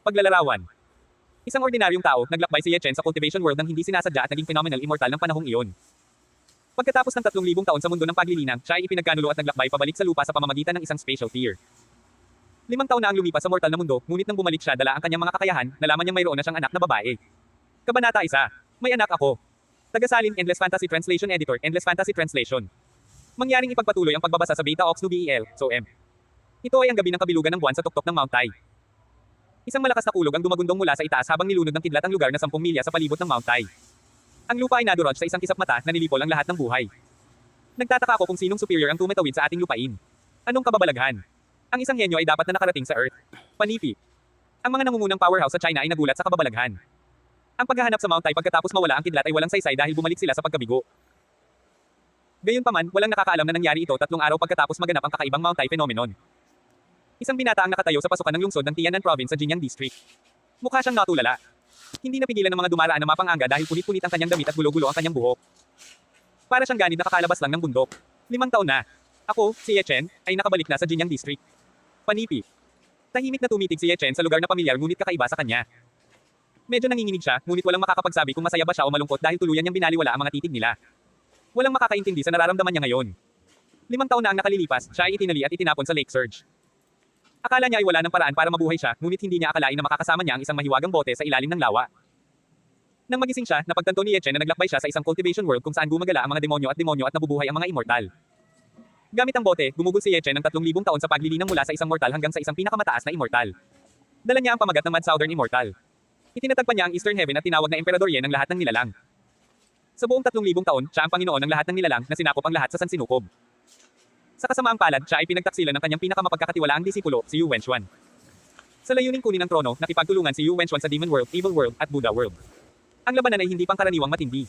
Paglalarawan. Isang ordinaryong tao, naglakbay si Ye Chen sa cultivation world nang hindi sinasadya at naging phenomenal immortal ng panahong iyon. Pagkatapos ng 3,000 taon sa mundo ng paglilinang, siya ay ipinagkanulo at naglakbay pabalik sa lupa sa pamamagitan ng isang spatial tear. 5 taon na ang lumipas sa mortal na mundo, ngunit nang bumalik siya dala ang kanyang mga kakayahan, nalaman niyang mayroon na siyang anak na babae. Kabanata 1. May anak ako. Tagasalin, Endless Fantasy Translation Editor, Endless Fantasy Translation. Mangyaring ipagpatuloy ang pagbabasa sa Beta Ops BEL, so M. Ito ay ang gabi ng kabilugan ng buwan sa tuktok ng Mount Tai. Isang malakas na kulog ang dumagundong mula sa itaas habang nilunod ng kidlat ang lugar na 10 milya sa palibot ng Mount Tai. Ang lupa ay nadurog sa isang kisap mata na nilipol ang lahat ng buhay. Nagtataka ako kung sinong superior ang tumatawid sa ating lupain. Anong kababalaghan? Ang isang henyo ay dapat na nakarating sa Earth. Panipi. Ang mga nangungunang powerhouse sa China ay nagulat sa kababalaghan. Ang paghahanap sa Mount Tai pagkatapos mawala ang kidlat ay walang saysay dahil bumalik sila sa pagkabigo. Gayunpaman, walang nakakaalam na nangyari ito 3 araw pagkatapos maganap ang kakaibang Mount Tai phenomenon. Isang binata ang nakatayo sa pasukan ng lungsod ng Tianan Province sa Jinyang District. Mukha siyang natulala. Hindi napigilan ng mga dumaraan na mapanganga dahil punit-punit ang kanyang damit at gulo-gulo ang kanyang buhok. Para siyang ganid na kakalabas lang ng bundok. 5 taon na. Ako, si Ye Chen, ay nakabalik na sa Jinyang District. Panipi. Tahimik na tumitig si Ye Chen sa lugar na pamilyar ngunit kakaiba sa kanya. Medyo nanginginig siya, ngunit walang makakapagsabi kung masaya ba siya o malungkot dahil tuluyan niyang binaliwala ang mga titig nila. Walang makakaintindi sa nararamdaman niya ngayon. 5 taon na ang nakalilipas, siya ay itinali at itinapon sa lake surge. Akala niya ay wala ng paraan para mabuhay siya, ngunit hindi niya akalain na makakasama niya ang isang mahiwagang bote sa ilalim ng lawa. Nang magising siya, napagtanto ni Ye Chen na naglakbay siya sa isang cultivation world kung saan gumagala ang mga demonyo at nabubuhay ang mga immortal. Gamit ang bote, gumugol si Ye Chen ng 3,000 taon sa paglilinang mula sa isang mortal hanggang sa isang pinakamataas na immortal. Dala niya ang pamagat ng Mad Southern Immortal. Itinatagpan niya ang Eastern Heaven at tinawag na Emperador Ye ng lahat ng nilalang. Sa buong 3,000 taon, siya ang Panginoon ng lahat ng nilalang na sinakop ang lahat sa sansinukob. Sa kasamaang palad, siya ay pinagtaksilan ng kanyang pinakamapagkakatiwalaang disipulo, si Yu Wenchuan. Sa layuning kunin ang trono, nakipagtulungan si Yu Wenchuan sa Demon World, Evil World, at Buddha World. Ang labanan ay hindi pangkaraniwang matindi.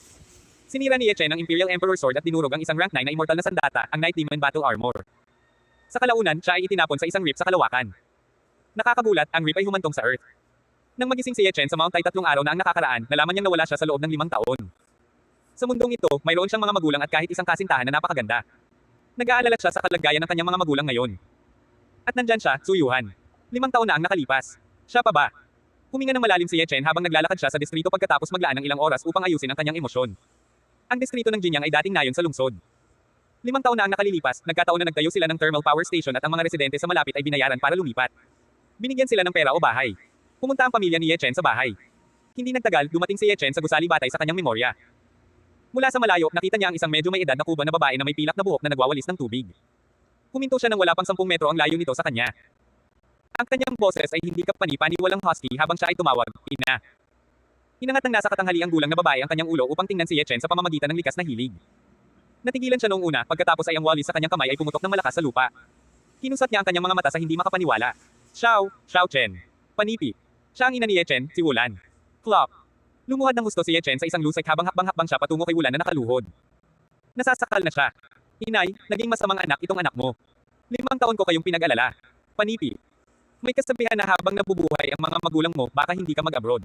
Sinira ni Ye Chen ang Imperial Emperor Sword at dinurog ang isang rank 9 na immortal na sandata, ang Night Demon Battle Armor. Sa kalaunan, siya ay itinapon sa isang rip sa kalawakan. Nakakagulat, ang rip ay humantong sa Earth. Nang magising si Ye Chen sa Mount Tai 3 araw na ang nakakaraan, nalaman niyang nawala siya sa loob ng 5 taon. Sa mundong ito, mayroon siyang mga magulang at kahit isang kasintahan na napakaganda. Nag-aalala siya sa kalagayan ng kanyang mga magulang ngayon. At nandyan siya, Su Yuhan. 5 taon na ang nakalipas. Siya pa ba? Huminga ng malalim si Ye Chen habang naglalakad siya sa distrito pagkatapos maglaan ng ilang oras upang ayusin ang kanyang emosyon. Ang distrito ng Jinyang ay dating nayon sa lungsod. 5 taon na ang nakalilipas, nagkataon na nagtayo sila ng thermal power station at ang mga residente sa malapit ay binayaran para lumipat. Binigyan sila ng pera o bahay. Pumunta ang pamilya ni Ye Chen sa bahay. Hindi nagtagal, dumating si Ye Chen sa gusali batay sa kanyang memorya. Mula sa malayo, nakita niya ang isang medyo may edad na kuba na babae na may pilak na buhok na nagwawalis ng tubig. Huminto siya nang wala pang 10 metro ang layo nito sa kanya. Ang kanyang boses ay hindi kapani-paniwalang husky habang siya ay tumawag, "Ina." Inangat ng nasa katanghaliang gulang na babae ang kanyang ulo upang tingnan si Ye Chen sa pamamagitan ng likas na hilig. Natigilan siya noong una, pagkatapos ay ang walis sa kanyang kamay ay pumutok ng malakas sa lupa. Kinusat niya ang kanyang mga mata sa hindi makapaniwala. Xiao Chen. Panipi. Siya ang ina ni Ye Chen, si Wulan. Flop. Lumuhad ng husto si Ye Chen sa isang lusik habang hakbang-hakbang siya patungo kay Wulan na nakaluhod. Nasasakal na siya. "Inay, naging masamang anak itong anak mo. 5 taon ko kayong pinag-alala." Panipi. May kasabihan na habang nabubuhay ang mga magulang mo, baka hindi ka mag-abroad.